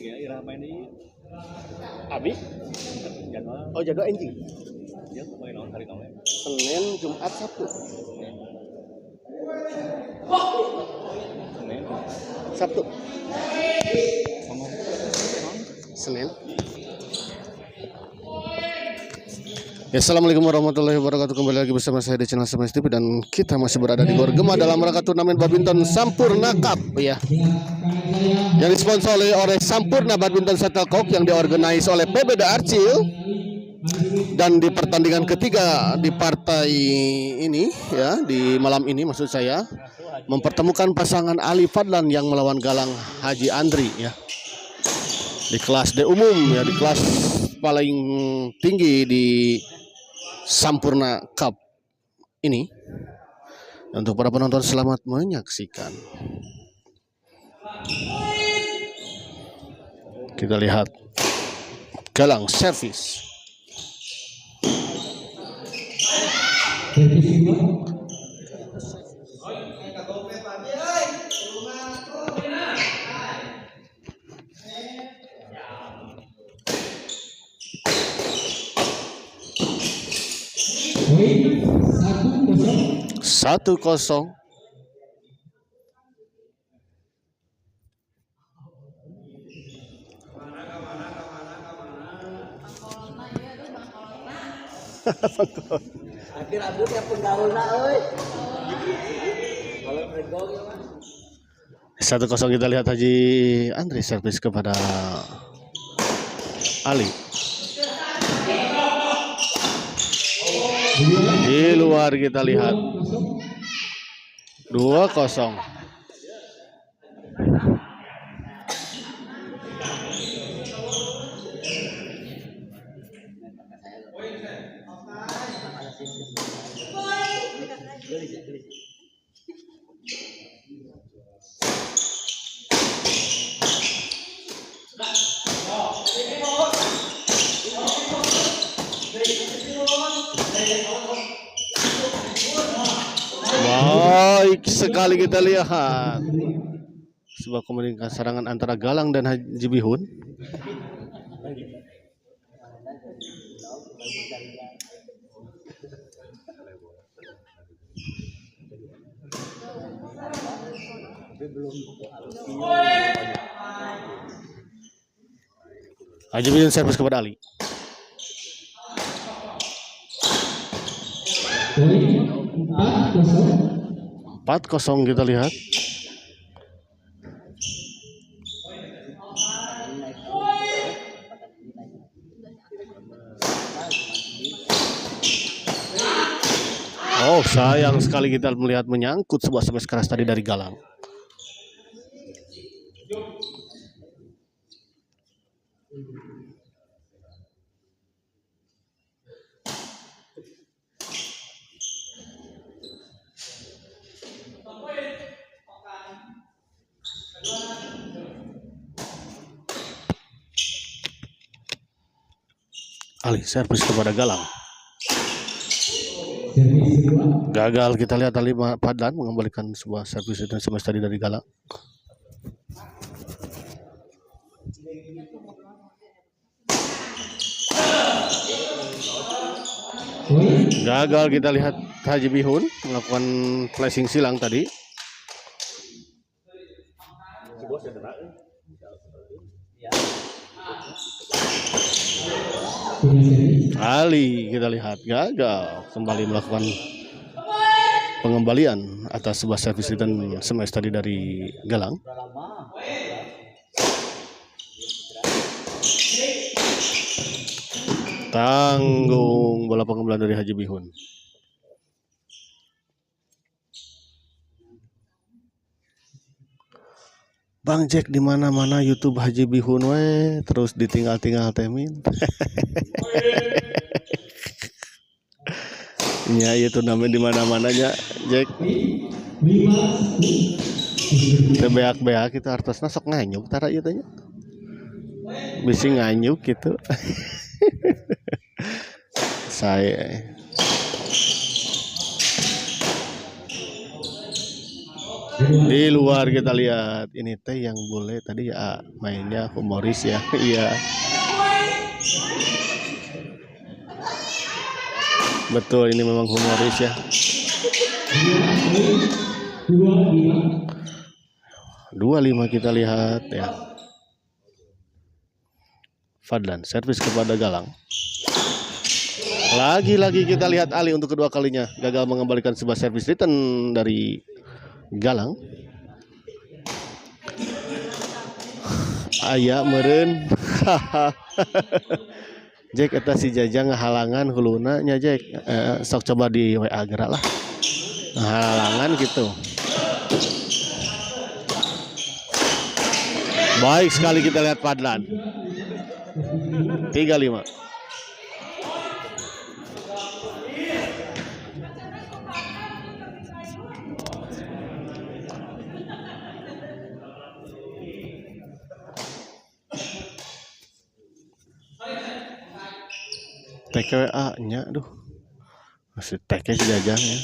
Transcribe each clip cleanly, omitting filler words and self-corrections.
Ya, irah main di Abi? jadwal. Oh, jadwal anjing. Ya, main on hari naon. Senin, Jumat, Sabtu. Senin. Sabtu. Sama Senin. Ya, assalamualaikum warahmatullahi wabarakatuh. Kembali lagi bersama saya di channel Semes TV dan kita masih berada di Gor Gema dalam rangka turnamen badminton Sampurna Cup ya. Yang disponsori oleh Sampurna Badminton Shuttlecock yang diorganisasi oleh PBD Arcil. Dan di pertandingan ketiga di partai ini ya, di malam ini maksud saya, mempertemukan pasangan Ali Fadlan yang melawan Galang Haji Andri ya. Di kelas D umum ya, di kelas paling tinggi di Sampurna Cup ini. Untuk para penonton, selamat menyaksikan. Kita lihat Galang servis. Satu kosong. Akhir rambutnya penggaulna euy. Kalau regong ya Mas. 1-0 kita lihat Haji Andri servis kepada Ali. Di luar kita lihat 2-0. Baik sekali kita lihat sebuah komunikasi serangan antara Galang dan Haji Bihun. Haji Bihun servis kepada Ali. Empat kosong kita lihat. Oh, sayang sekali kita melihat menyangkut sebuah servis keras tadi dari Galang. Ali servis kepada Galang. Gagal kita lihat Ali Fadlan mengembalikan sebuah servis dan servis tadi dari Galang. Gagal kita lihat Haji Bihun melakukan flashing silang tadi. Ali kita lihat gagal kembali melakukan pengembalian atas sebuah servis dan smash tadi dari Galang. Tanggung bola pengembalian dari Haji Bihun. Bang Jack di mana-mana YouTube Haji Bihun we terus ditinggal-tinggal temin. Ya itu namanya di mana-mananya Jack. Tebeak-beak kita artosna sok nganyuk tara ieu teh nya. Bisi nganyuk gitu. Saya Di luar kita lihat ini teh yang boleh tadi ya mainnya humoris ya. Iya. Betul ini memang humoris ya. 25 kita lihat ya. Fadlan servis kepada Galang. Lagi-lagi kita lihat Ali untuk kedua kalinya gagal mengembalikan sebuah servis return dari Galang. Aya meureun. Jack eta si Jajang halangan huluna nya Jack. Sok coba di WA gerak lah. Halangan gitu. Baik sekali kita lihat Fadlan. 35. TKWA nya aduh. Masih TK si Jajang ya.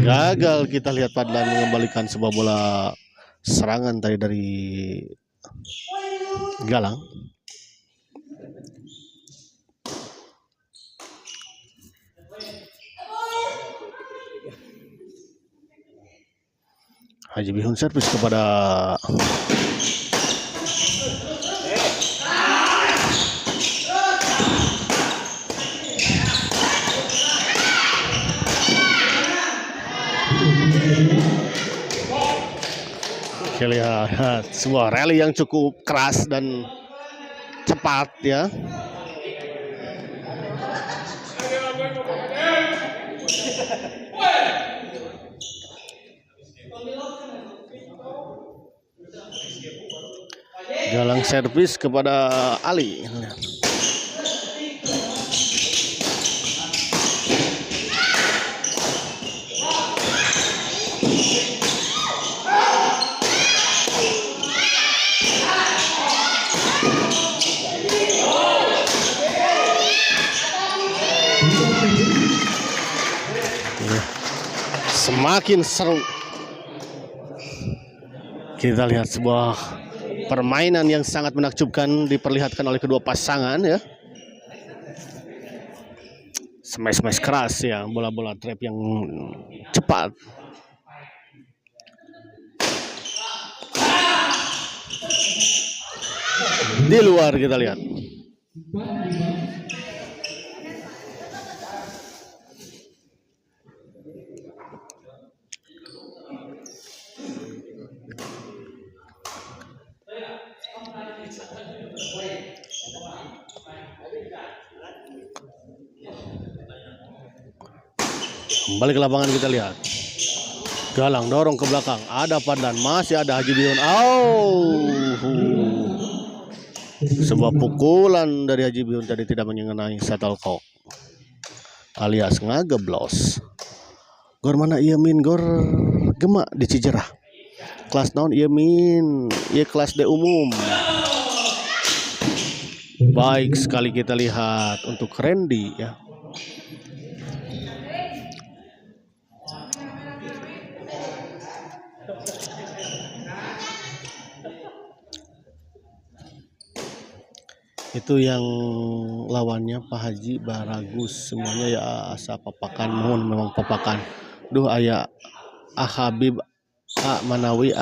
Gagal kita lihat Fadlan mengembalikan sebuah bola serangan tadi dari Galang. Haji Bihun servis kepada kita lihat sebuah rally yang cukup keras dan cepat ya. Galang servis kepada Ali. Semakin seru. Kita lihat sebuah permainan yang sangat menakjubkan diperlihatkan oleh kedua pasangan ya. Smash keras ya, bola-bola trap yang cepat. Di luar kita lihat. Kembali ke lapangan kita lihat. Galang dorong ke belakang. Ada Fadlan, masih ada Haji Bihun. Sebuah pukulan dari Haji Bihun tadi tidak mengenai shuttlecock alias ngageblos. Gor mana ieu min gor Gema di Cijerah. Kelas naon ieu min? Ieu kelas D umum. Baik sekali kita lihat untuk Randy ya. Itu yang lawannya Pak Haji Baragus, semuanya ya asa papakan, mohon memang papakan. Duh aya Habib Manawi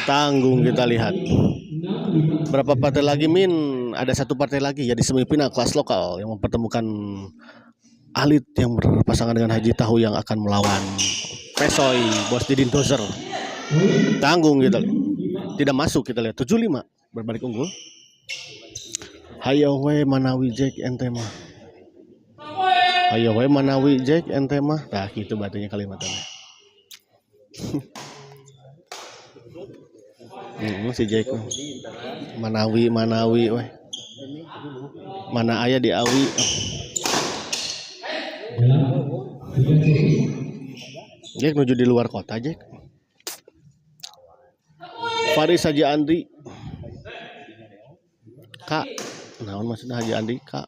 tanggung kita lihat. Berapa partai lagi min? Ada satu partai lagi ya di semifinal kelas lokal yang mempertemukan Alit yang berpasangan dengan Haji Tahu yang akan melawan Pesoy Bos Didin Dozer. Tanggung kita lihat. Tidak masuk kita lihat 75. Berbalik unggul. Hayo we Manawi Jack ente mah. Hayo we Manawi Jack ente mah. Nah gitu batunya kalimatnya. Si Jack Manawi we. Mana aya di Awi. Jack menuju di luar kota Jack. Faris Haji Andri Kak, naon maksudnya Haji Andri Kak?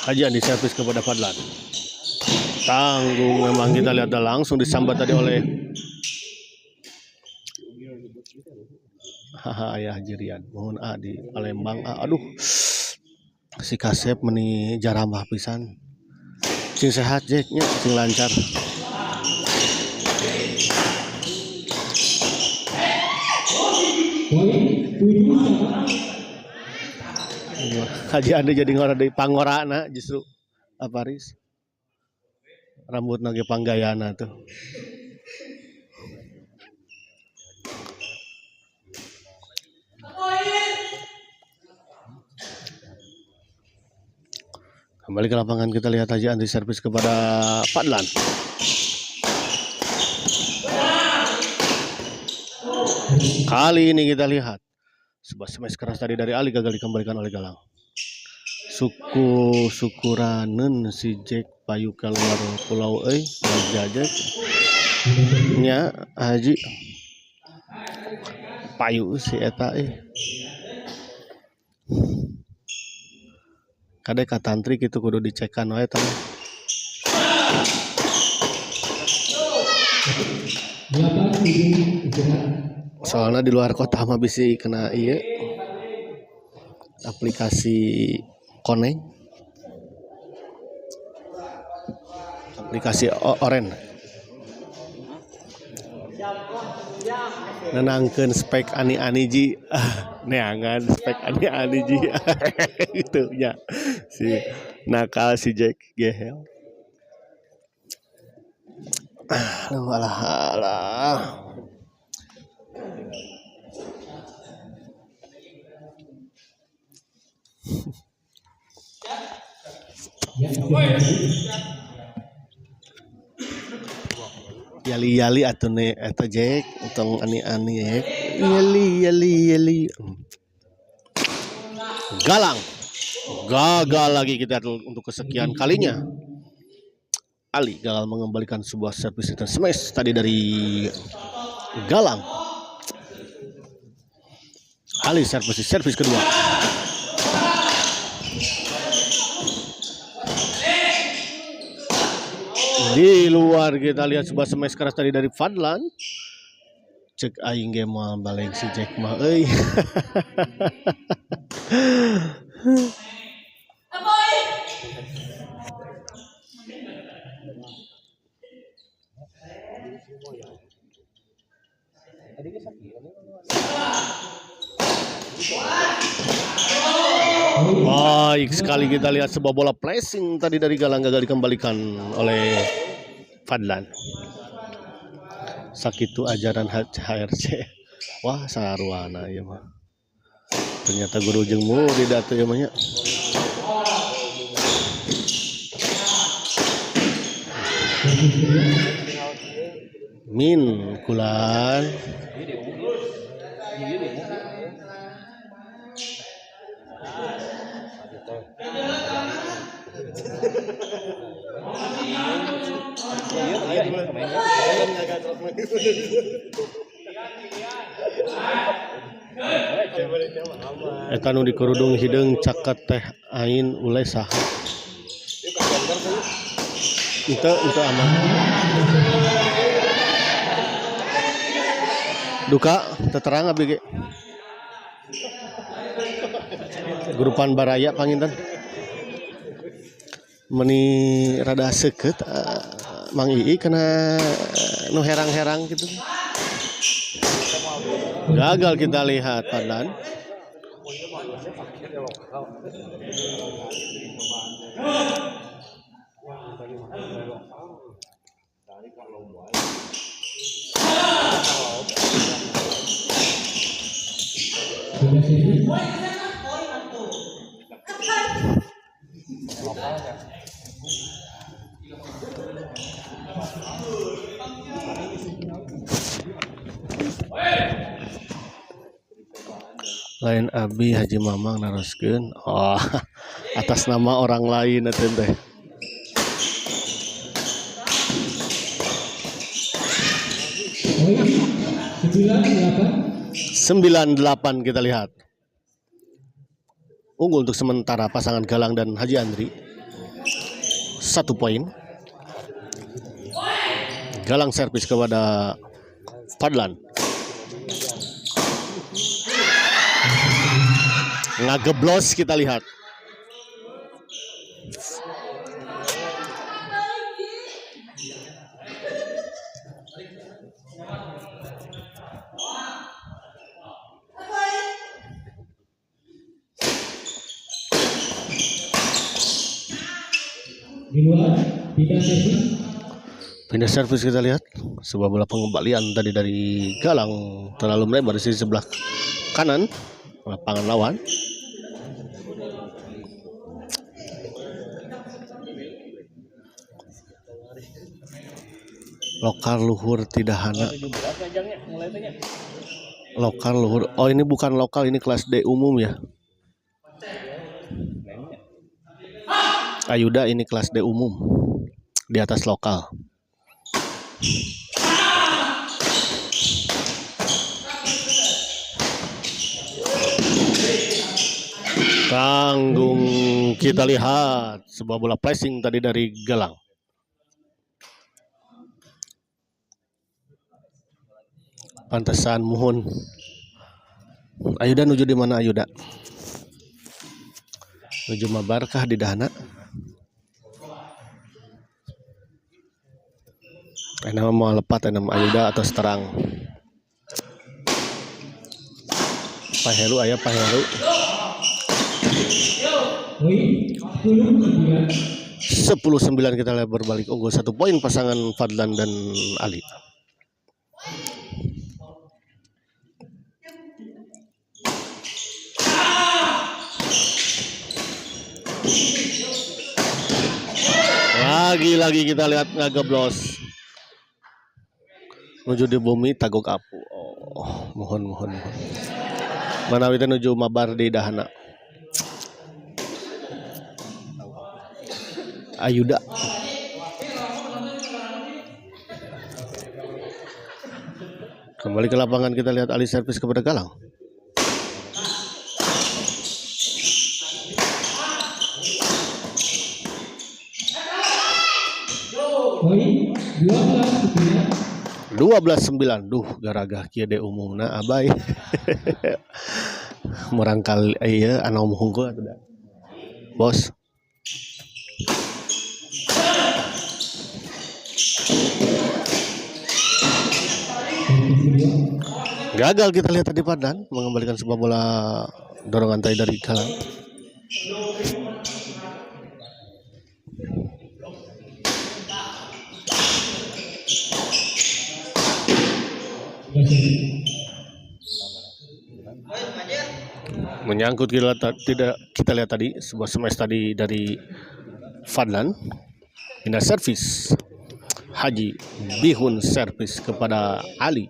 Haji Andi servis kepada Fadlan. Tanggung memang, kita lihat langsung disambat tadi oleh ayah Haji Rian. Mohon di Palembang. Aduh. Si Kasep meni jarambah pisan. Cing sehat Jacknya, cing lancar. Haji Andi jadi ngora di pangorana justru Aparis. Rambut nage panggayana tuh. Kembali ke lapangan, kita lihat Haji Andi servis kepada Fadlan. Kali ini kita lihat sebuah smash keras tadi dari Ali gagal dikembalikan oleh Galang. Sukuranen si Jack payu keluar pulau Jack nya Haji payu si eta kadek katantri gitu kudu dicekan wae tah. Soalnya di luar kota mah bisa kena iya aplikasi Koneng, aplikasi Oren nenangkeun spek ani-ani ji neangan spek ani-ani ji gitu nya si nakal si Jack gehel. Alah. Yali atuh ne eta Jack utang ani-ani Jack. Yali. Galang. Gagal lagi kita untuk kesekian kalinya. Ali gagal mengembalikan sebuah servis return smash tadi dari Galang. Ali servis kedua. Di luar kita lihat sebuah smash keras tadi dari Fadlan. Cek aing ge mah baleng si Jack mah euy. Baik sekali kita lihat sebuah bola pressing tadi dari Galang gagal dikembalikan oleh Fadlan. Sakitu ajaran HRC. Wah, sarwana ya mah. Ternyata guru jeung murid atuh ya mah nya. Min kulan. Eta nu di kerudung hideung caket teh ain ulai saha. Itu aman. Duka terang abdi ge. Grupan Baraya panginten. Meni rada seukeut Mang Ii kena nu herang-herang gitu. Gagal kita lihat Fadlan. Lain Abi Haji Mamang naroskeun. Oh, atas nama orang lain atuh teh. 98 kita lihat. unggul untuk sementara pasangan Galang dan Haji Andri. 1 poin. Galang servis kepada Fadlan. Ngageblos kita lihat. Di luar, pindah servis. Pindah servis kita lihat. Sebuah bola pengembalian tadi dari Galang terlalu melebar di sisi sebelah kanan lapangan lawan. Lokal luhur tidak hana. Lokal luhur. Oh, ini bukan lokal, ini kelas D umum ya. Ayuda ini kelas D umum. Di atas lokal. Tanggung kita lihat sebuah bola pressing tadi dari Galang. Pantesan mohon. Ayuda nuju di mana Ayuda? Nuju Mabarkah di Dahana? Nama mau lepat nama Ayuda atau terang. Pahelu ayah Pahelu. 10-9 kita lihat berbalik unggul 1 poin pasangan Fadlan dan Ali. Lagi-lagi kita lihat ngageblos. Menuju di bumi tagok apu. Oh, mohon. Mana kita menuju Mabar di Dahana. Ayuda. Kembali ke lapangan kita lihat Ali servis kepada Galang. Poin 12-9. Duh, garaga kieu de umumna abai. Murangkal ieu anu hungkul atuh da. Bos. Gagal kita lihat tadi Padang mengembalikan sebuah bola dorongan tadi dari Galang. Menyangkut kita lihat tadi sebuah smash tadi dari Fadlan. Pindah servis Haji Bihun servis kepada Ali.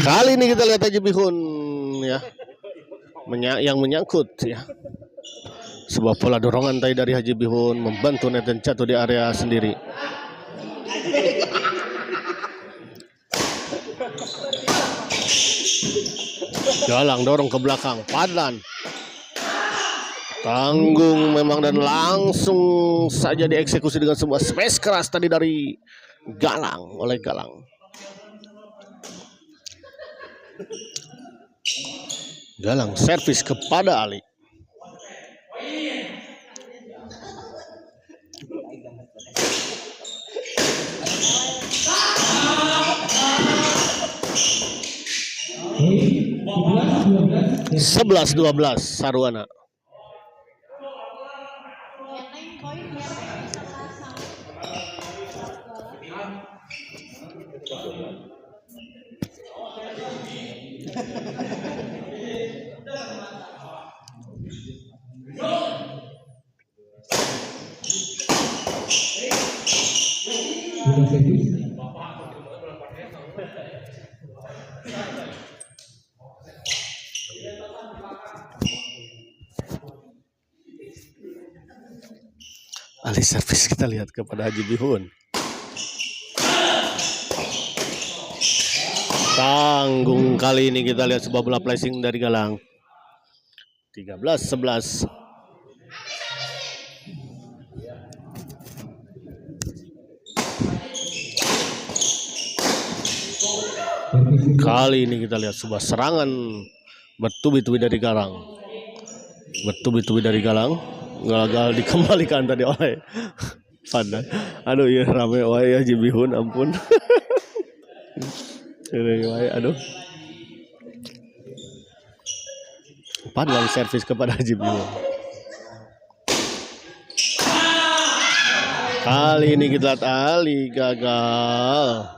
Kali ini kita lihat Haji Bihun ya, yang menyangkut ya. Sebuah pola dorongan tadi dari Haji Bihun membantu neten jatuh di area sendiri. Galang dorong ke belakang, Fadlan tanggung memang dan langsung saja dieksekusi dengan sebuah smash keras tadi dari Galang oleh Galang. Galang servis kepada Ali. Poin 11-12 Sarwana. pindah servis. Alih servis kita lihat kepada Haji Bihun. Tanggung kali ini kita lihat sebuah bola placing dari Galang. 13-11. Kali ini kita lihat sebuah serangan bertubi-tubi dari Galang. Bertubi-tubi dari Galang. Gagal dikembalikan tadi oleh Fadlan. Aduh ya rame wae Haji Bihun, ampun. Aduh. Fadlan servis kepada Haji Bihun. Kali ini kita lihat Ali gagal.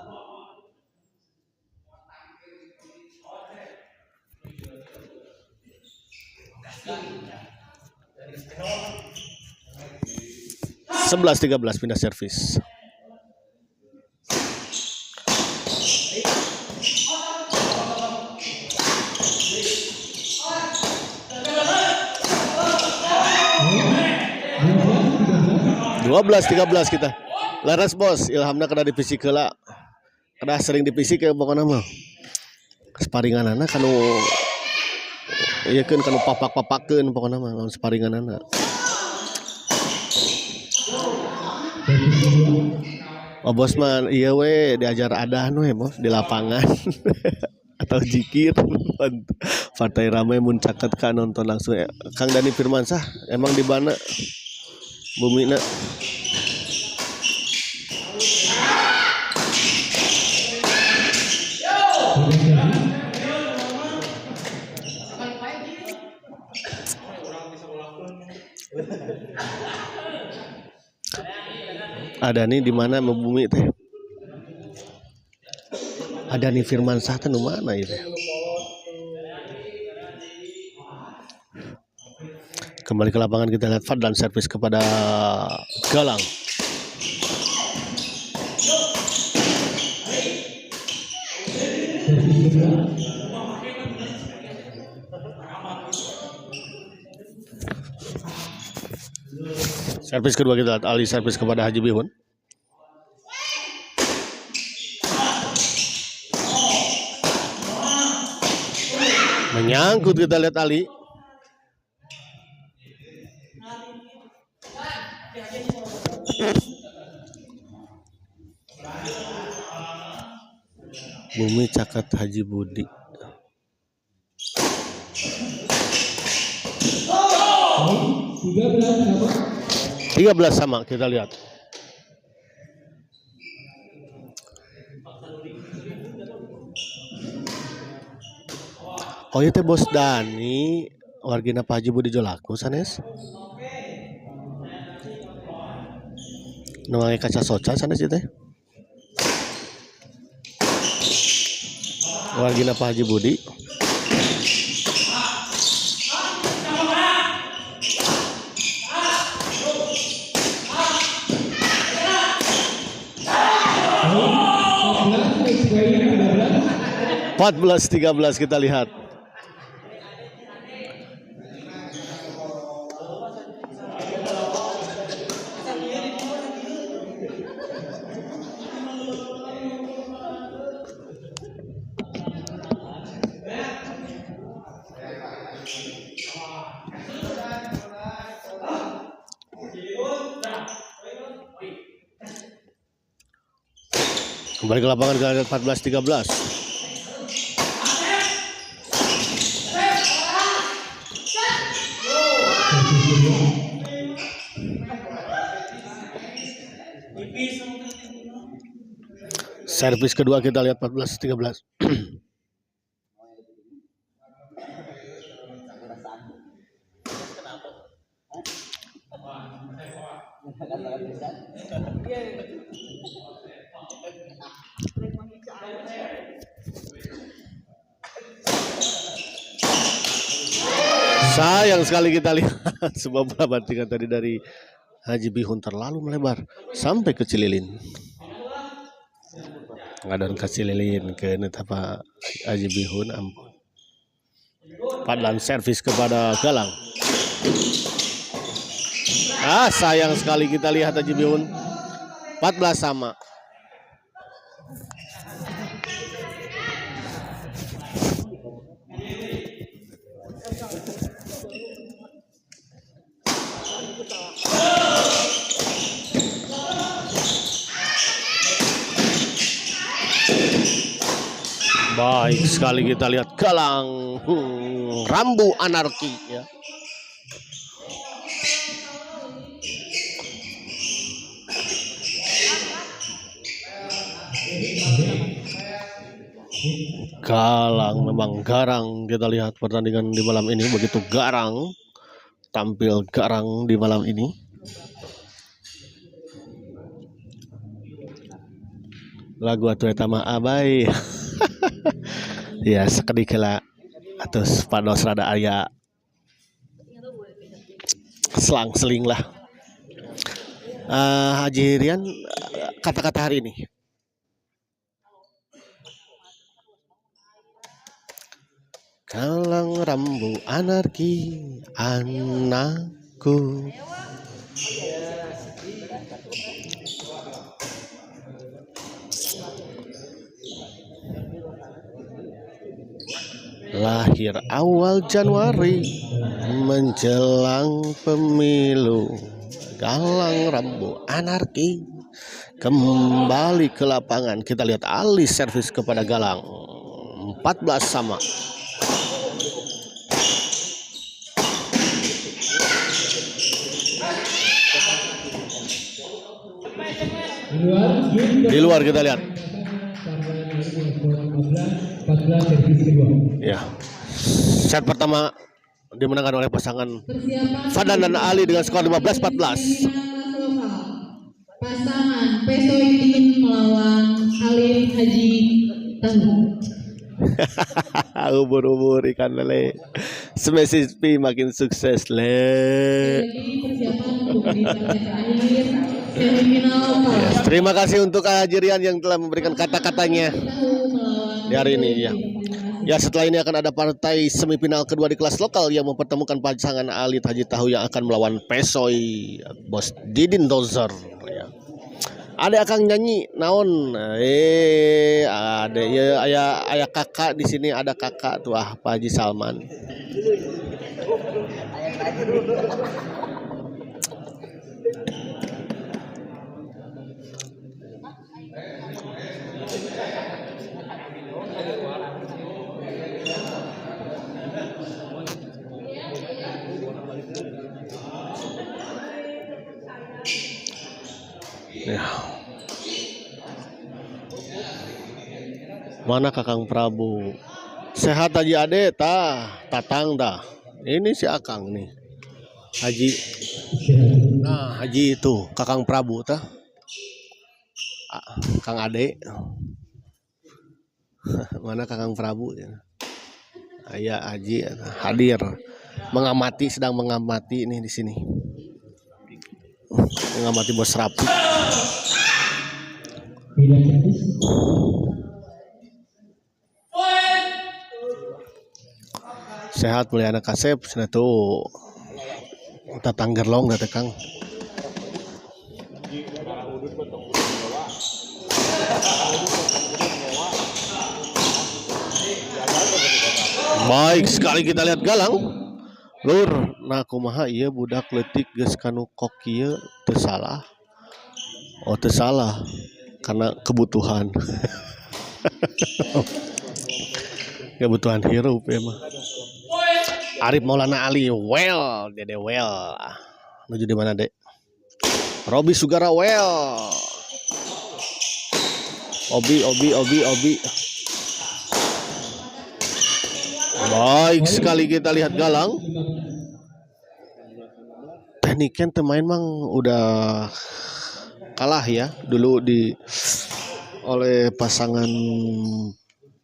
Sebelas 13 pindah servis. Dua 13 kita. Laras bos, ilhamna kada divisi keula. Kada sering divisi ke pokona mah. Sparinganana kanu ieu keun kanu papak-papakeun pokona mah lawan sparinganana. Oh bos man, iya we diajar adahan we bos di lapangan atau jikir. Partai ramai mun caket ka nonton langsung ya. Kang Dani Firmansah emang di mana bumina? Ada nih di mana membumi teh? Ada nih Firmansah teh nu mana ieu teh? Kembali ke lapangan kita lihat Fadlan servis kepada Galang. Servis kedua kita lihat Ali servis kepada Haji Bihun. Menyangkut kita lihat Ali. Bumi cakat Haji Budi. 13 sama kita lihat. Oh iya teh bos Dani wargina Pak Haji Budi Jolaku sanes. Nu ngake kaca soca sanes ieu teh. Wargina Pak Haji Budi. Belas 13 kita lihat. Kembali ke lapangan kita lihat 14-13. Servis kedua kita lihat 14-13. Sayang sekali kita lihat sebuah bola bantingan tadi dari Haji Bihun terlalu melebar sampai ke Cililin. Ngadon ke Cililin ke netapa Haji Bihun ampun. Padlan servis kepada Galang. Sayang sekali kita lihat Haji Bihun. 14 sama. Baik sekali kita lihat Galang Rambu Anarki ya. Galang memang garang, kita lihat pertandingan di malam ini begitu garang, tampil garang di malam ini. Lagu atuh eta mah abai. Ya sakedikala atus pados rada aya selang-seling lah. Haji Rian, kata-kata hari ini. Galang Rambu Anarki anakku. Lahir awal Januari menjelang pemilu. Galang Rambu Anarki kembali ke lapangan. Kita lihat alih servis kepada Galang. 14 sama. Di luar kita lihat. Ya. Set pertama dimenangkan oleh pasangan Fadlan dan Ali dengan skor 15-14. Pasangan Pesoidin melawan Halim Haji Tangguh. Umur-umur ikan lele. Smash SP makin sukses le. Yes, terima kasih untuk Haji Rian yang telah memberikan kata-katanya di hari ini ya. Ya, setelah ini akan ada partai semifinal kedua di kelas lokal yang mempertemukan pasangan Ali Haji Tahu yang akan melawan Pesoy Bos Didin Dozer ya. Ada akan nyanyi naon ada ya ayah kakak di sini, ada kakak tuh Pak Haji Salman. Ya. Mana Kakang Prabu? Sehat Haji Ade tatang dah. Ini si Akang nih. Haji. Nah, Haji itu Kakang Prabu tah. Kang Ade. Mana Kakang Prabu ya? Ayah Haji hadir mengamati, sedang mengamati nih di sini. Mengamati Bos Rapi. Sehat mulia anak kasep sana tuh tatang gerlong kata Kang. Baik sekali kita lihat Galang. Lur, nah kumaha ieu budak leutik geus kanu kok ieu teu salah. Oh teu salah karena kebutuhan. Kebutuhan hirup ya mah. Arif Maulana Ali, well, Dede well. Menuju di mana, Dek? Robi Sugara well. Obi. Baik sekali kita lihat Galang. Tekniknya pemain mang udah kalah ya dulu oleh pasangan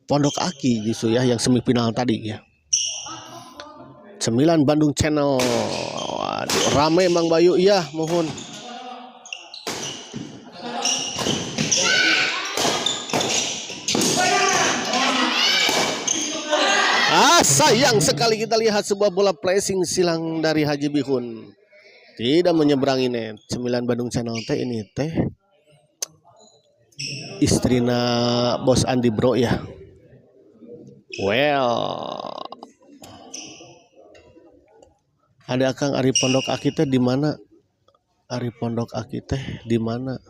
Pondok Aki gitu ya yang semifinal tadi ya. 9 Bandung Channel. Waduh, rame Mang Bayu iya mohon. Sayang sekali kita lihat sebuah bola pressing silang dari Haji Bihun. Tidak menyeberangi net. 9 Bandung Channel teh ini teh istrina Bos Andi Bro ya. Well, ada Kang Ari Pondok Aki teh di mana? Ari Pondok Aki teh di mana?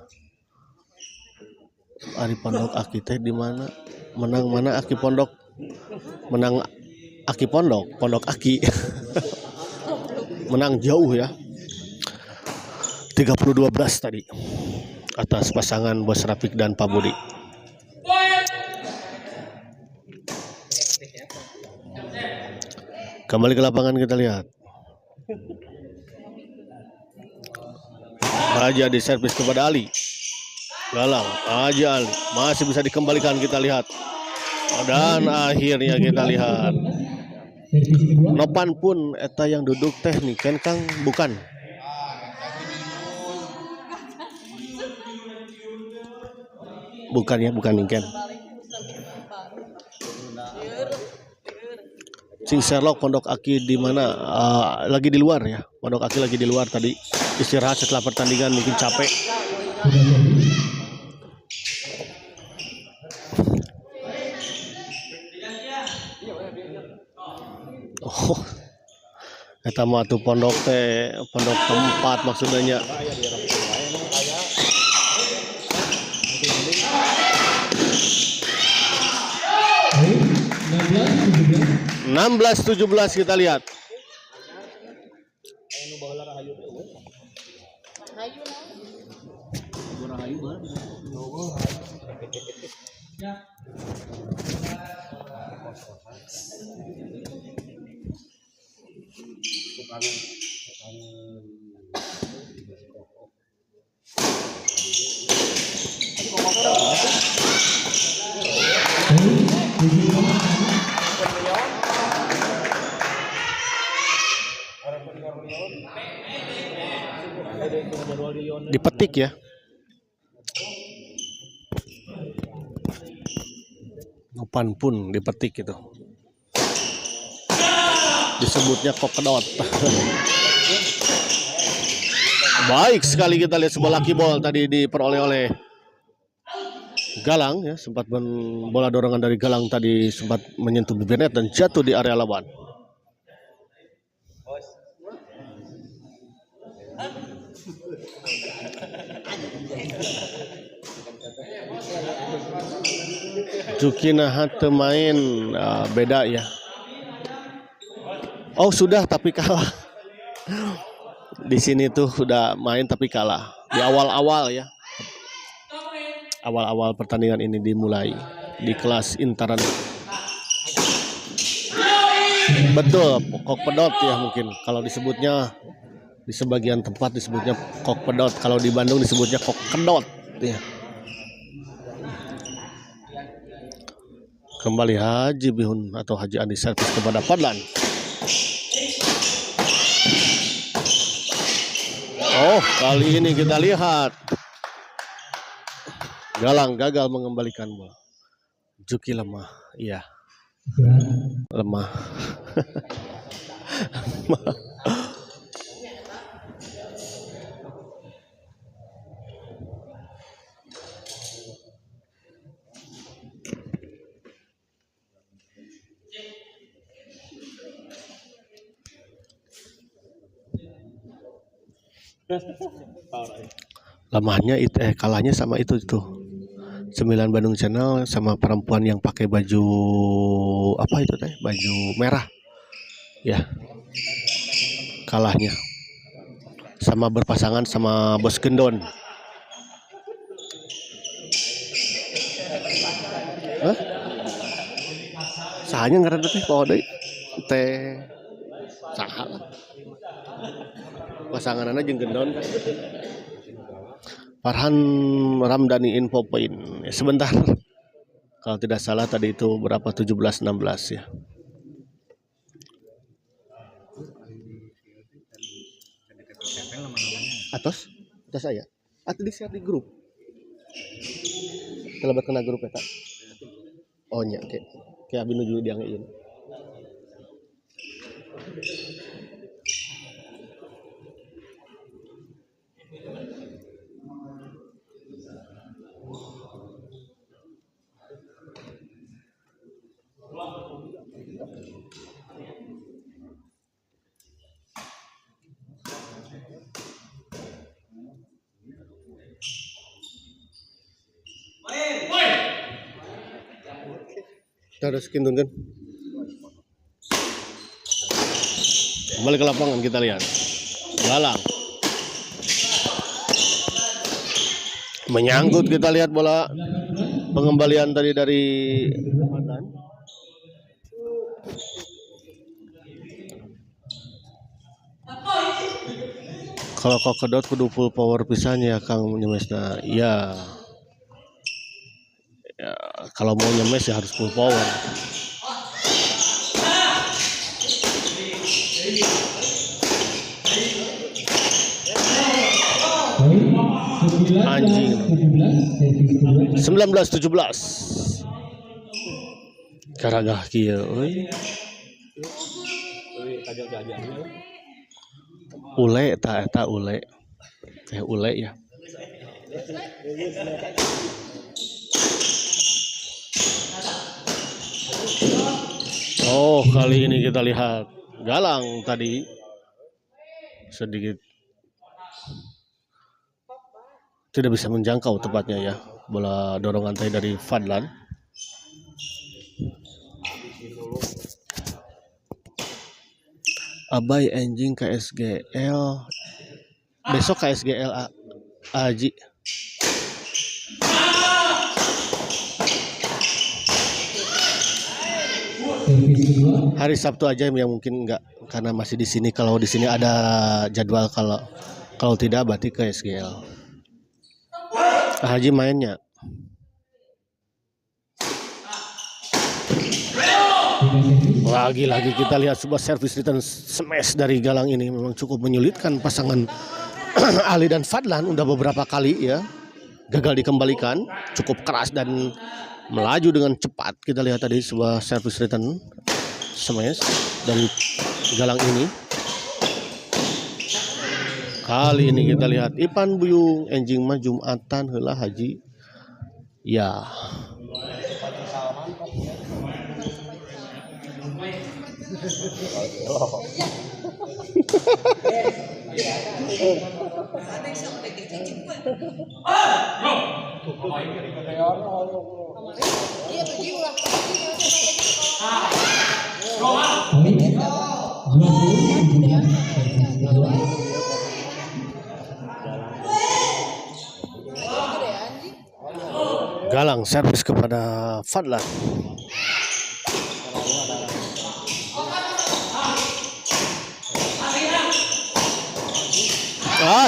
Ari Pondok Aki teh di mana? Menang mana Aki Pondok? Menang Aki Pondok, Pondok Aki. Menang jauh ya. 30-12 tadi atas pasangan Bos Rafiq dan Pak Budi. Kembali ke lapangan kita lihat. Raja di servis kepada Ali. Galang, Raja Ali masih bisa dikembalikan kita lihat. Dan akhirnya kita lihat. Nopan pun eta yang duduk teh nih kan Kang bukan. Bukan ya, bukan Ningken. Cing Sherlock Pondok Aki di mana? Lagi di luar ya. Pondok Aki lagi di luar tadi istirahat setelah pertandingan mungkin capek. Oh, eta mah tuh pondok teh pondok tempat maksudnya. 16-17 kita lihat. Dipetik ya. Nopan pun dipetik itu. Disebutnya kokedot. Baik sekali kita lihat sebuah lucky ball tadi diperoleh oleh Galang ya, sempat bola dorongan dari Galang tadi sempat menyentuh bibir net dan jatuh di area lawan. Jukina hate main beda ya. Oh sudah tapi kalah. Di sini tuh sudah main tapi kalah di awal-awal ya. Awal-awal pertandingan ini dimulai di kelas Intaran. Betul, kok pedot ya mungkin kalau disebutnya di sebagian tempat disebutnya kok pedot, kalau di Bandung disebutnya kok kedot ya. Kembali Haji Bihun atau Haji Andi servis kepada Fadlan. Oh, kali ini kita lihat Galang gagal mengembalikan bola. Juki lemah, iya. Lemah. Lemahnya itu kalahnya sama itu tuh 9 Bandung Channel sama perempuan yang pakai baju apa itu teh, baju merah ya, kalahnya sama berpasangan sama Bos Gendon. Hah? Sahanya ngaran teh poho deui teh saha pasanganana jeung Gendon kan. Farhan Ramdhani info point ya, sebentar kalau tidak salah tadi itu berapa 17-16 ya. Atas saya atau di share di grup kelebat kena grup ya tak. Oh nya kayak abi nuju diangeun Terus kintunkan. Kembali ke lapangan kita lihat. Galang. Menyangkut kita lihat bola pengembalian tadi dari kalau kau kedot kudu full power pisannya Kang nyemesna. Ya. Ya, kalau mau nyemes ya harus full power. Anjing. 19-17. Karagah kieu euy. Ule eta ule. Teh ule ya. Oh, kali ini kita lihat Galang tadi sedikit tidak bisa menjangkau tepatnya ya bola dorongan tadi dari Fadlan. Abai anjing KSGL besok KSGL Aji. Hari Sabtu aja yang mungkin enggak karena masih di sini. Kalau di sini ada jadwal, kalau tidak berarti ke SGL. Haji mainnya. Lagi-lagi kita lihat sebuah servis return smash dari Galang ini memang cukup menyulitkan pasangan Ali dan Fadlan. Udah beberapa kali ya gagal dikembalikan, cukup keras dan melaju dengan cepat. Kita lihat tadi sebuah servis return smash dari Galang ini. Kali ini kita lihat Ipan Buyung enjing mah Jumatan heula Haji. Ya. Galang servis kepada Fadlan.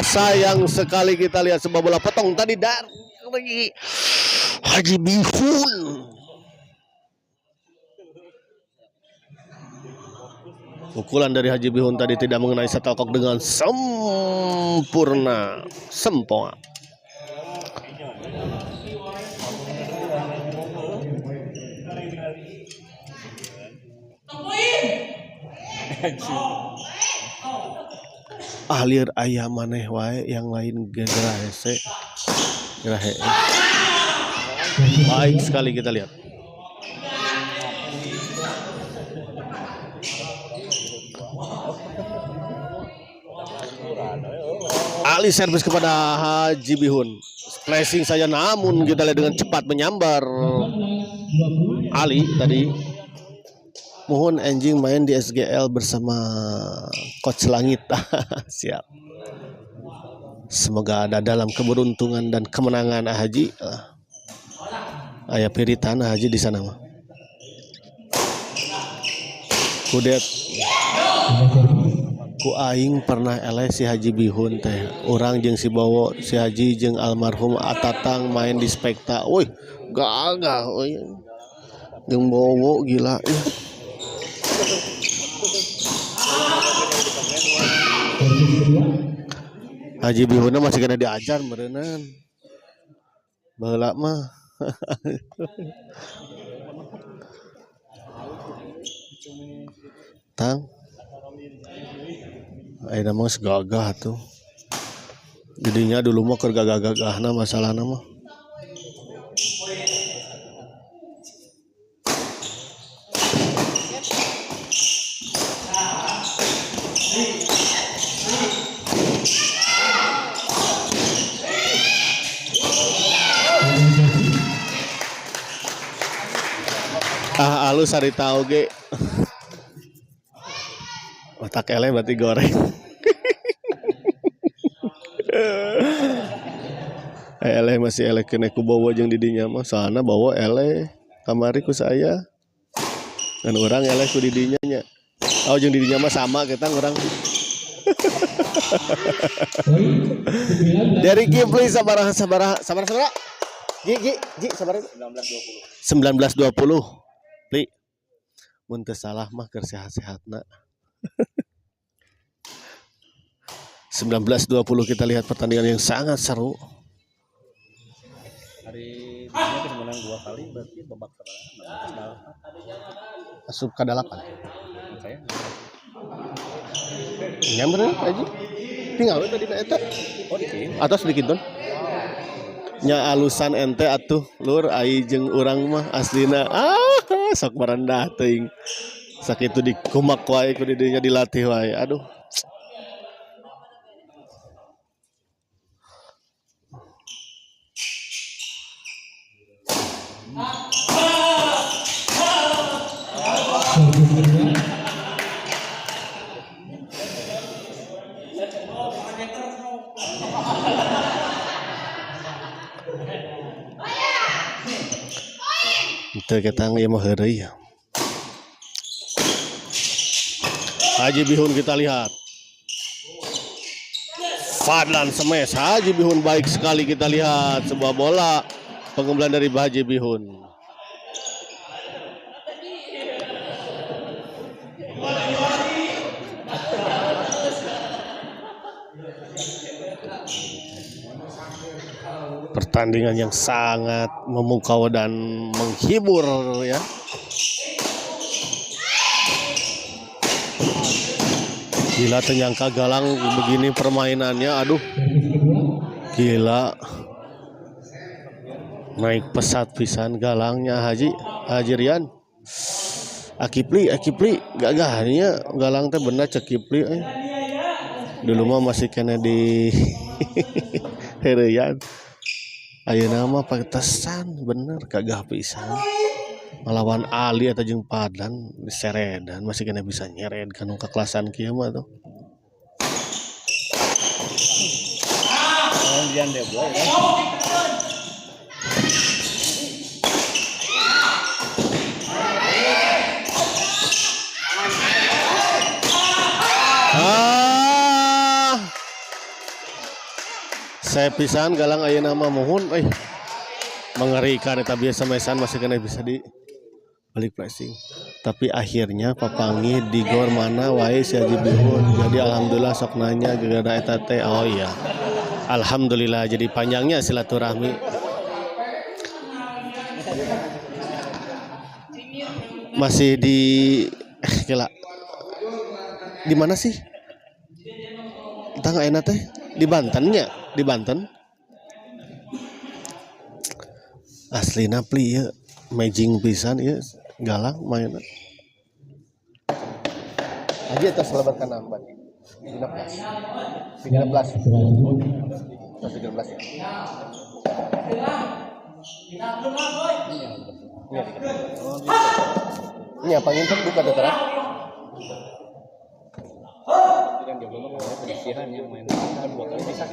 Sayang sekali kita lihat sebuah bola potong tadi dari Haji Bihun. Pukulan dari Haji Bihun tadi tidak mengenai shuttlecock dengan sempurna, sempurna. Ahlir ayah maneh wae yang lain gegera hese. Gerahe. Baik sekali kita lihat. Ali servis kepada Haji Bihun. Splashing saja namun kita lihat dengan cepat menyambar Ali tadi. Mohon anjing main di SGL bersama Coach Langit. Siap. Semoga ada dalam keberuntungan dan kemenangan Haji. Ayah Piritan Haji di sana mah. Kudet. Ku aing pernah eleh si Haji Bihun teh. Orang jeung si Bowo, si Haji jeung almarhum Atatang main di Spekta. Woi, gagah euy. Jeung Bowo gila. Haji Bihun masih kena diajar meureunan. Baheula mah. Tang. Ayeuna mah segagah tuh. Jadinya dulu mah keur gagah-gagahna masalahna mah. Alus hari tahu ge. Otak ele berarti goreng. Ele masih ele kena ku bawa jeung didinya mah soalna bawa ele kamari ku saya. Dan orang ele ku didinya nya. Oh jeung didinya mah sama kita orang. Dari Kipli sabaraha. Gi sabar 1920. Pli. Mun teu salah mah keur sehat-sehatna. 1920 kita lihat pertandingan yang sangat seru. Hari ini kita menang 2 kali berarti babak seberapa? Asup ke 8. Saya Nyamber aja. Tinggal tadi na eta. oh di sini. Atas sedikit don. Nya alusan ente atuh lur ai jeung urang mah aslina sok merendah teuing. Sakitu dikumak wae ku didinya dilatih wae. Aduh. Teu ketang ieu mah heureuy. Haji Bihun kita lihat. Fadlan smash Haji Bihun baik sekali kita lihat sebuah bola pengumpulan dari Haji Bihun. Pertandingan yang sangat memukau dan menghibur ya. Gila ternyangka Galang begini permainannya, aduh. Gila. Naik pesat pisan Galangnya Haji Rian. Akipli gagahnya Galang teh bener cek Kipli Dulu mah masih kena di Herian. Ayeuna mah pantesan bener gagah pisan. Melawan Ali atau jeung Padlan di seredan masih kena bisa nyered kan keklasan kieu mah tuh. Kemudian deh boy. Saya pisan Galang ayeuna mah mohon mengerikan eta biasa mesan masih kena bisa di balik pressing. Tapi akhirnya papangi di gor mana wae si Haji Bihun. Jadi alhamdulillah sok nanya gara-gara eta teh. Oh iya. Alhamdulillah jadi panjangnya silaturahmi. Masih di gila. Di mana sih? Entah ayeuna teh di Bantennya, di Banten. Aslina pli ya, majing pisan ya, Galang mainna. Aja atas selebatkan nampan. 13 ya. Ini apa ngintip buka terang? Kan dia belum ada penyisihan yang main kan 2 kali bisa.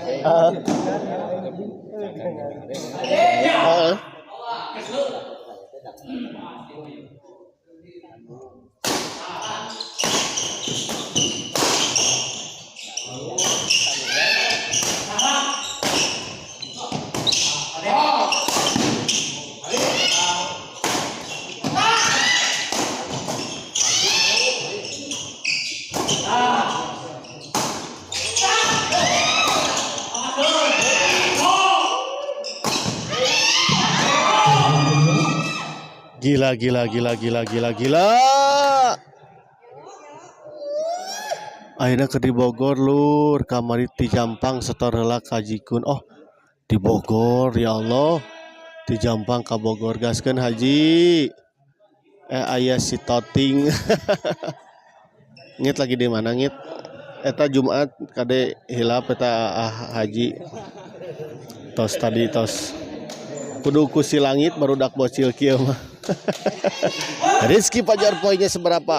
Gila. Akhirnya ke di Bogor lur, kamari ti Jampang setor heula kajikun. Oh, di Bogor ya Allah. Di Jampang ka Bogor gaskeun haji. Aya si Toting. Ngit lagi di mana ngit? Eta Jumat kade hilap eta haji. Tos tadi tos. Kudu ku si langit barudak bocil kieu mah. Rizky Fajar poinnya seberapa?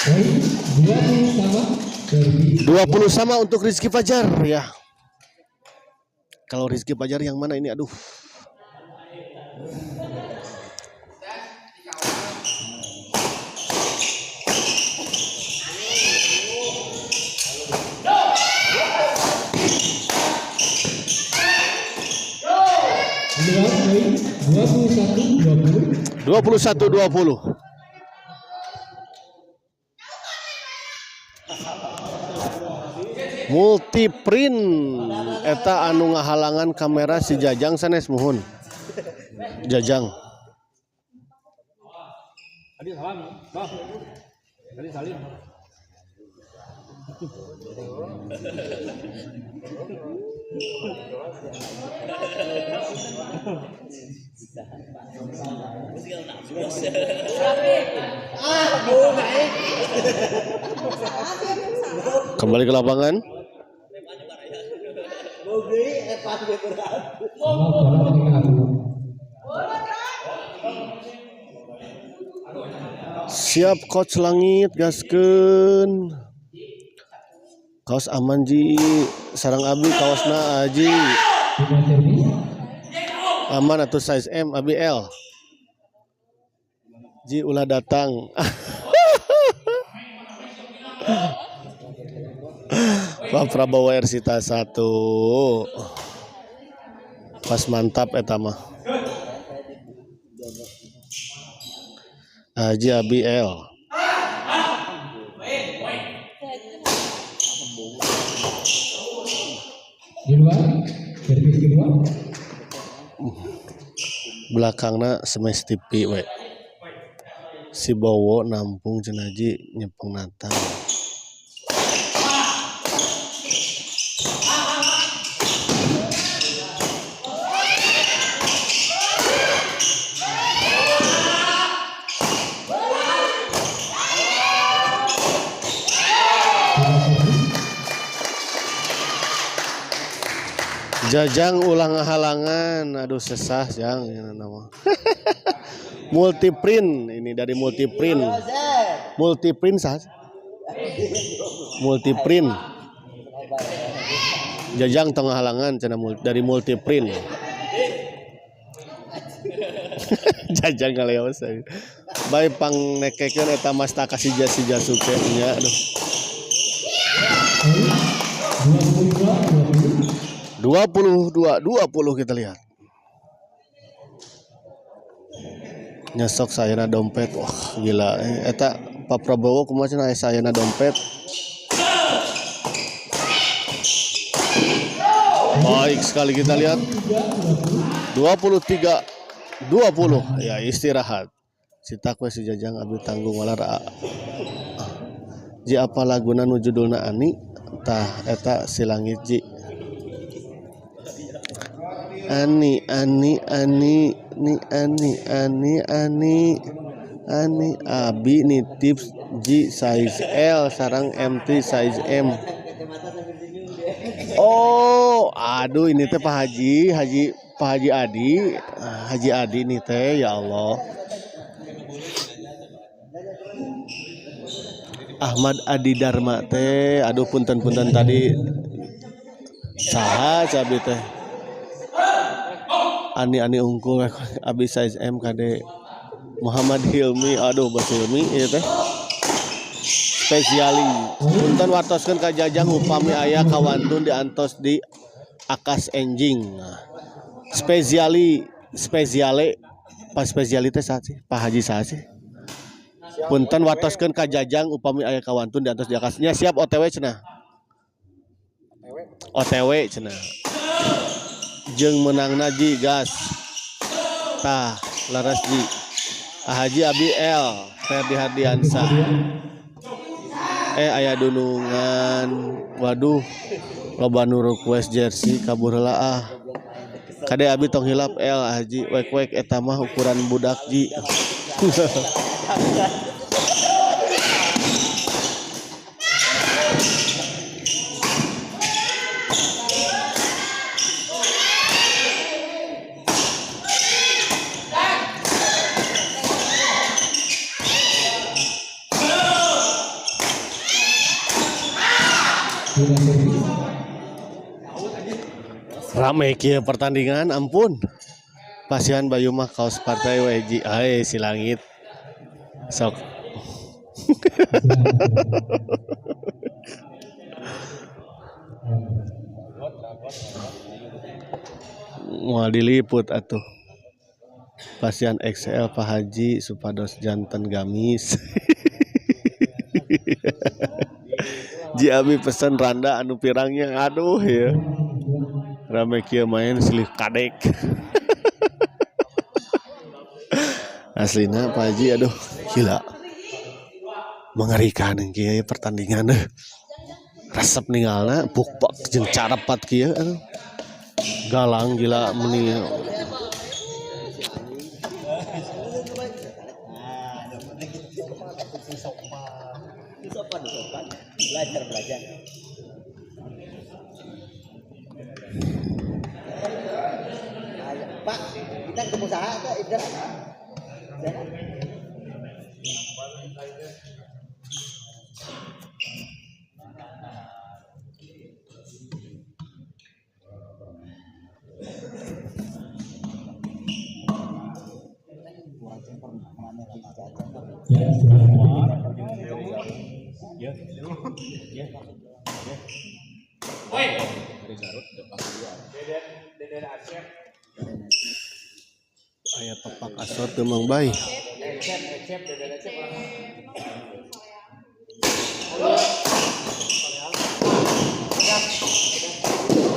Poin 20 sama untuk Rizky Fajar ya. Kalau Rizky Fajar yang mana ini? Aduh. poin 21-20. 21-20. Multiprint eta anu ngahalangan kamera si Jajang sanes muhun. Jajang. Tadi salam, Bang. Tadi salim. Kembali ke lapangan. Siap coach Langit gaskeun. Kaos aman ji, sarang abi kaosna aji. Aman atau size M abi L. Ji ulah datang. Pak Prabowo Ersita 1. Pas mantap eta mah. Haji Abi L. Di luar, servis kedua. Belakangna semes TV we. Si Bowo nampung cenah Ji nyepeng natang. Jajang ulang halangan, aduh sesah yang nama. Multiprint ini dari Multiprint. Multiprint sah. Multiprint. Jajang tengah halangan cenah dari Multiprint. Jajang ngaleos. Bae pang nekekeun eta masta kasih jasi jasuke nya aduh. 22-20 kita lihat. Nyesok sayana dompet. Wah, gila. Eta Pak Prabowo kumaha cenah sayana dompet. Baik sekali kita lihat. 23-20. Ya, istirahat. Si takwe si Jajang abi tanggung walara. Ji apa laguna nu judulna Ani? Tah eta si Langit Ji. Ani abi nitip Ji size L sarang MT size M. Oh, aduh ini teh Pak Haji Adi nih teh ya Allah. Ahmad Adi Dharma teh, aduh punten tadi saha cabi teh. Ani unggul abi size M kade Muhammad Hilmi, aduh Bos Hilmi ieu teh spesiali punten wartoskeun ka Jajang upami aya kawantun diantos di Akas Enjing. Spesiale pas spesialitas saha sih Pak Haji saha sih punten wartoskeun ka Jajang upami aya kawantun diantos di Akasnya siap OTW cenah OTW cenah jeung menangna Ji gas Tah, laras Ji. Haji Abi L, Ferdi Hardiansa. Aya dunungan. Waduh. Loba nu request jersey kabur heula ah. Kade Abi tong hilap L Haji wek-wek eta mah ukuran budak Ji. Rame kieu pertandingan ampun. Pasihan Bayu mah kaos partai WJ si langit. Sok. Moal diliput atuh. Pasihan XL Pak Haji supados janten gamis. Ji Abi pesen randa anu pirangnya aduh ya. Rame kieu main silih kadek. Aslina Pak Haji aduh gila. Mengerikan kieu pertandingan. Resep ninggalna bukpak jeung carapat kieu aduh. Galang gila meni. Belajar. Pak, kita ketemu saha atau Idra? Aya pepak asor teu Mang Bay.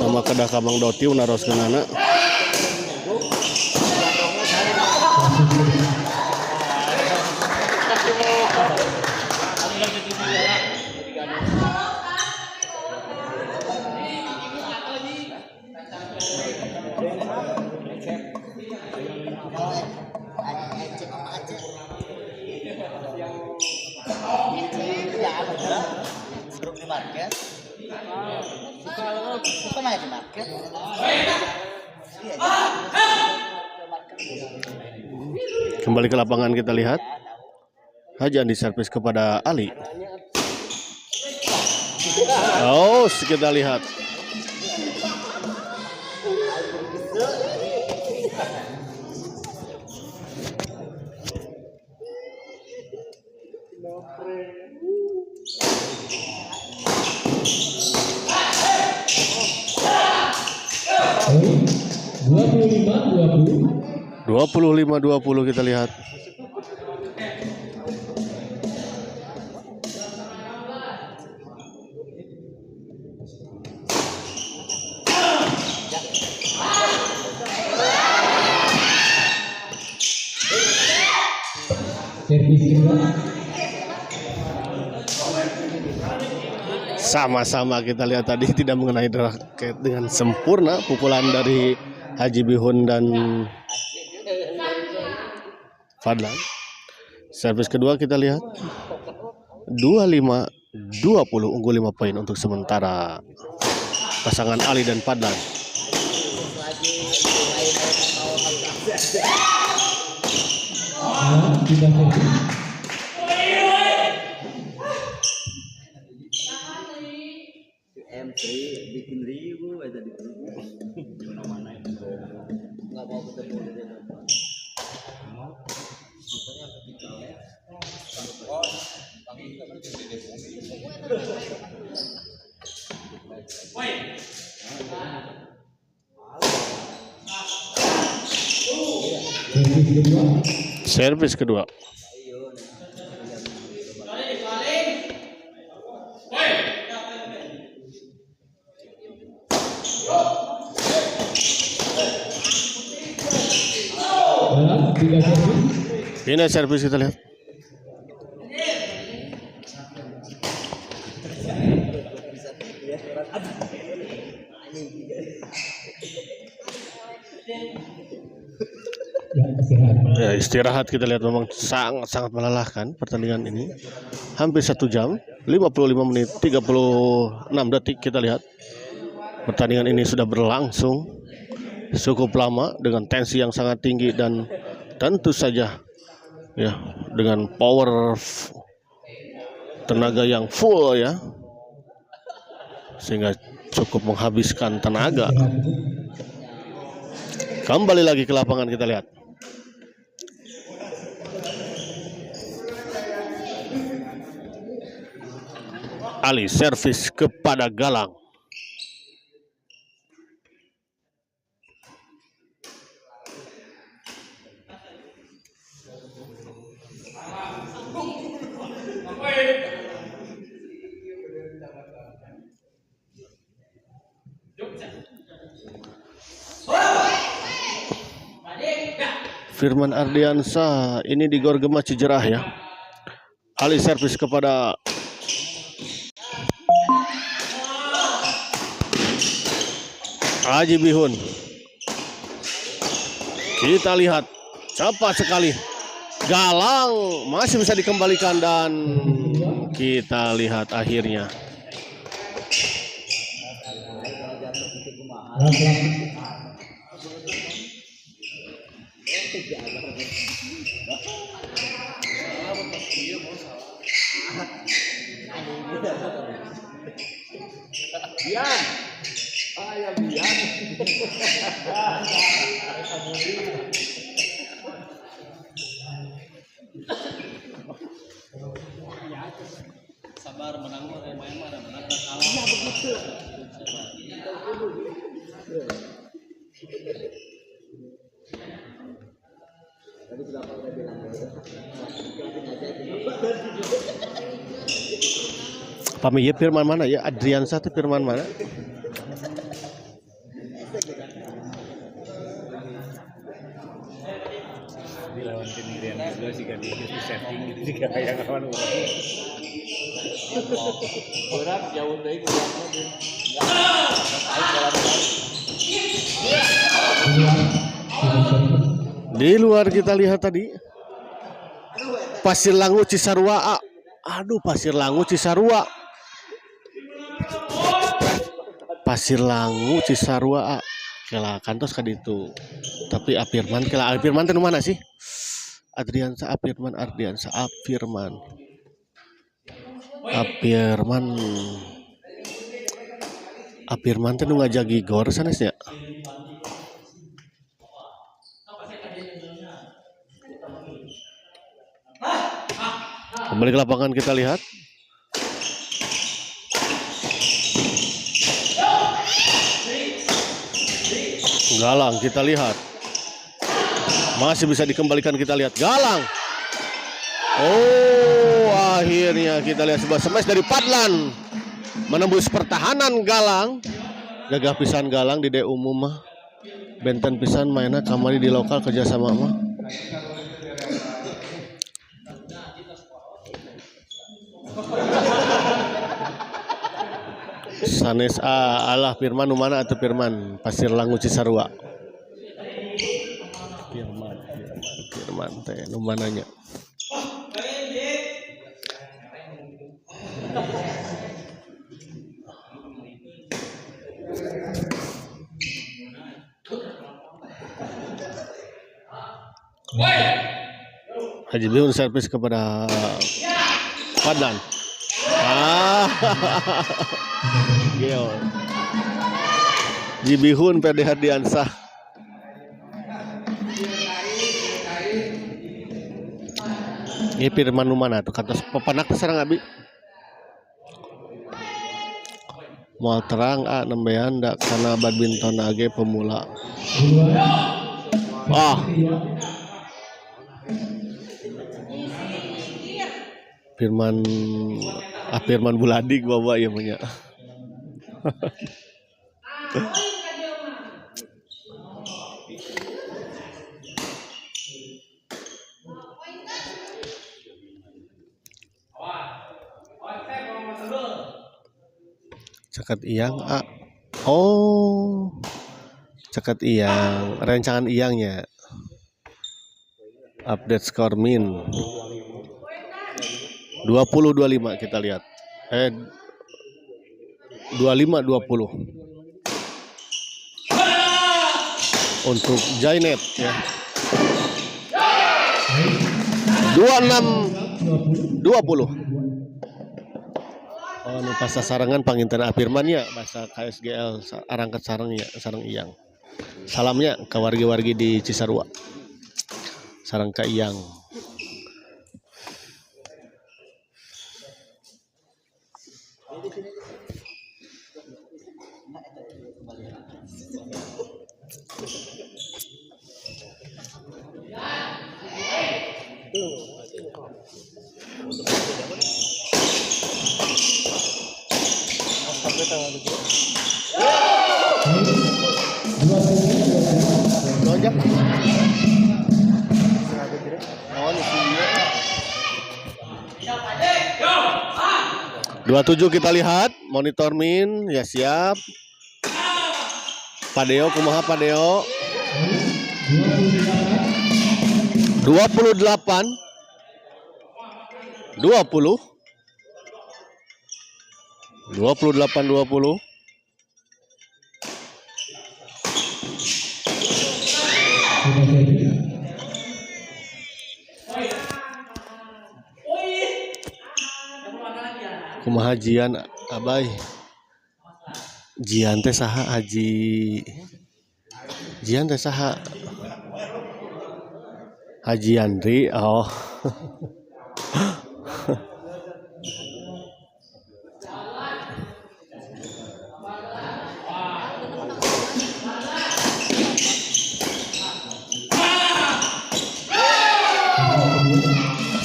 Nama kedah ka Mang Doti naroskeunana. Kembali ke lapangan kita lihat. Hajan diservis kepada Ali. Oh, kita lihat. Oh, 25-20 kita lihat. Sama-sama kita lihat tadi tidak mengenai raket dengan sempurna pukulan dari Haji Bihun dan Fadlan. Servis kedua kita lihat 25-20 unggul 5 poin untuk sementara pasangan Ali dan Fadlan. M3 bikin ribu aja di mana nggak mau ketemu di Servis kedua. Tiga servis. Ini servis kita lihat. Ya, istirahat. Ya, istirahat kita lihat memang sangat melelahkan pertandingan ini. Hampir 1 jam, 55 menit, 36 detik kita lihat. Pertandingan ini sudah berlangsung cukup lama dengan tensi yang sangat tinggi dan tentu saja ya dengan power tenaga yang full ya. Sehingga cukup menghabiskan tenaga. Kembali lagi ke lapangan kita lihat. Ali servis kepada Galang. Firman Ardiansa ini di Gor Gema Cijerah ya. Ali servis kepada Haji Bihun. Kita lihat cepat sekali. Galang masih bisa dikembalikan dan kita lihat akhirnya. Sabar menang mah main mah menang kalah. Iya begitu. Pami ya Firman mana ya? Adriansa itu Firman mana? Dilawan sendirian juga sih kan di setting gitu sih kayak kawan orang. Berat jauh dari kurangnya dia. Di luar kita lihat tadi Pasir Langu Cisarua. Aduh, Pasir Langu Cisarua. Pasir Langu Cisarua. Kela kantos kan itu. Tapi Apirman, kela Apirman itu mana sih? Adriansa Apirman Ardiansa Apirman. Apirman itu ngajagi gor sana sih ya. Kembali ke lapangan kita lihat. Galang kita lihat. Masih bisa dikembalikan kita lihat. Galang. Oh, akhirnya kita lihat sebuah smash dari Padlan. Menembus pertahanan Galang. Gagah pisan Galang di D umum mah. Benten pisan mainnya kamari di lokal kerjasama mah. Sanes alah Firman mana atau Firman Pasir Langu Cisarua. Firman teh nu mananya. Haji Bihun servis kepada Padlan. Geo. Jibihun PD Ardiansa. Ini Firman mana tuh kata pepanak serang abi. Mau terang nembean dak karena badminton age pemula. Firman Buladi bawa ya punya. Cekat Iyang A. Oh, Cekat Iyang, rancangan Iyangnya. Update skor min 20-25 kita lihat. 25-20 untuk Jainet ya. 26-20. Oh, nu pas sasarangan panginten Afirman ya bahasa KSGL arangkat sareng ya, sareng Iyang. Salamnya ke wargi-wargi di Cisarua. Sareng ka Iyang. Lonjak. 27 kita lihat monitor min ya siap. Padeo kumaha Padeo? 28 20 28-20. Kumaha Jian Abai? Jian teh saha Haji? Jian teh saha? Haji Andri. Oh.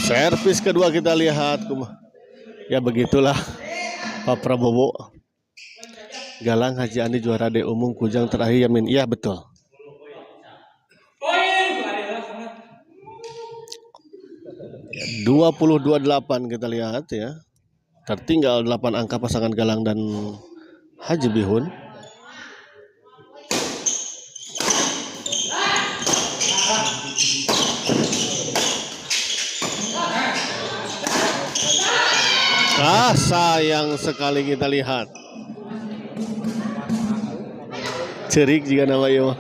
Servis kedua kita lihat. Ya begitulah Pak Prabowo. Galang Haji Andi juara D umum Kujang terakhir Yamin. Iya betul. Ya, 20-28 kita lihat ya. Tertinggal 8 angka pasangan Galang dan Haji Bihun. Sayang sekali kita lihat. Cerik juga nama ieu.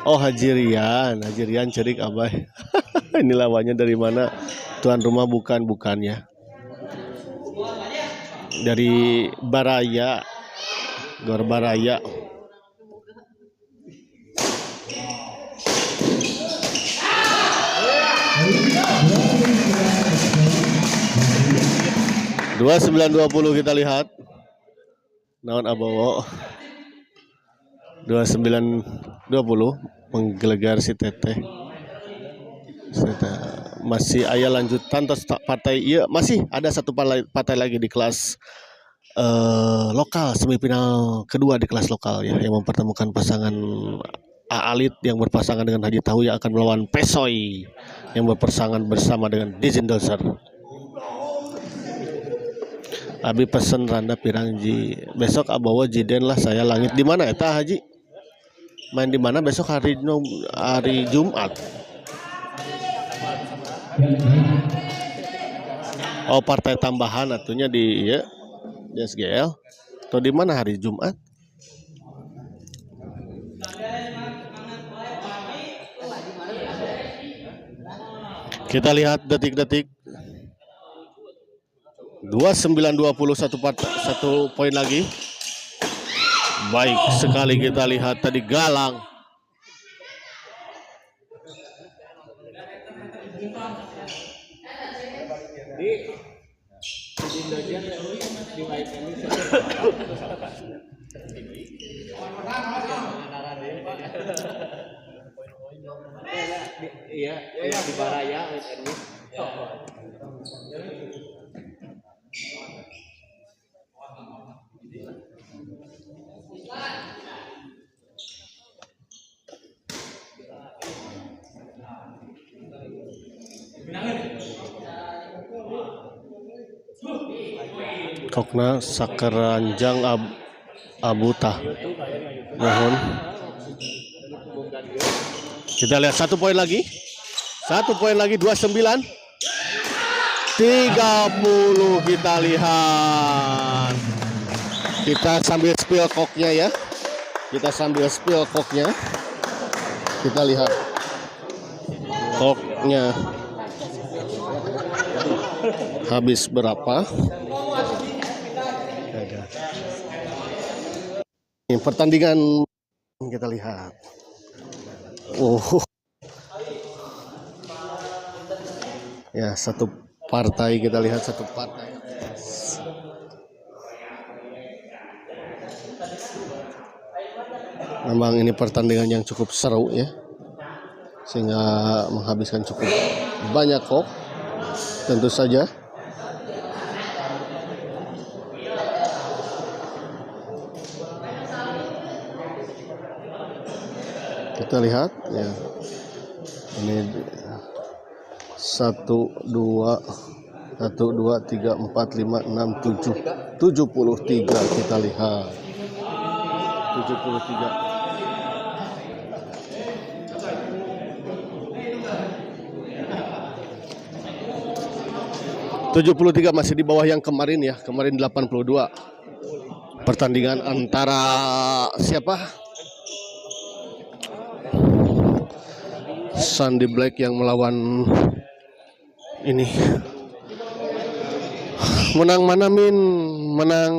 Oh Haji Rian cerik Abah. Ini lawannya dari mana? Tuan rumah bukan ya. Dari Baraya. Gor Baraya. Dua 9-20 kita lihat. Naon Abowo. 29-20 menggelegar si Teteh. Masih aya lanjutan tos partai iya masih ada satu partai lagi di kelas lokal semifinal kedua di kelas lokal ya yang mempertemukan pasangan Aalit yang berpasangan dengan Haji Tahu yang akan melawan Pesoy yang berpasangan bersama dengan Dizendoser. Abi pesen randa pirangji besok Abowo jiden lah saya langit di mana eta Haji main di mana besok hari Jumat. Oh partai tambahan atunya di SGL atau di mana hari Jumat? Kita lihat detik-detik. 29-20 satu poin lagi. Baik sekali kita lihat tadi Galang. Iya, di Baraya Kokna Sakeranjang Abuta. Mohon. Kita lihat 1 poin lagi. 1 poin lagi 29. 30 kita lihat. Kita sambil spill koknya ya. Kita sambil spill koknya. Kita lihat koknya habis berapa. Ini pertandingan kita lihat. Ya, satu partai kita lihat, satu partai. Memang ini pertandingan yang cukup seru ya, sehingga menghabiskan cukup banyak kok. Tentu saja. Kita lihat ya. Ini 1 2 3 4 5 6 7 73 kita lihat. 73. 73 masih di bawah yang kemarin ya. Kemarin 82. Pertandingan antara siapa? Sandy Black yang melawan ini. Menang mana Min? Menang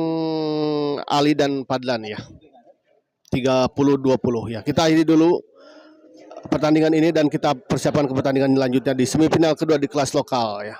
Ali dan Padlan ya. 30-20 ya. Kita akhiri dulu pertandingan ini dan kita persiapan ke pertandingan selanjutnya di semifinal kedua di kelas lokal ya.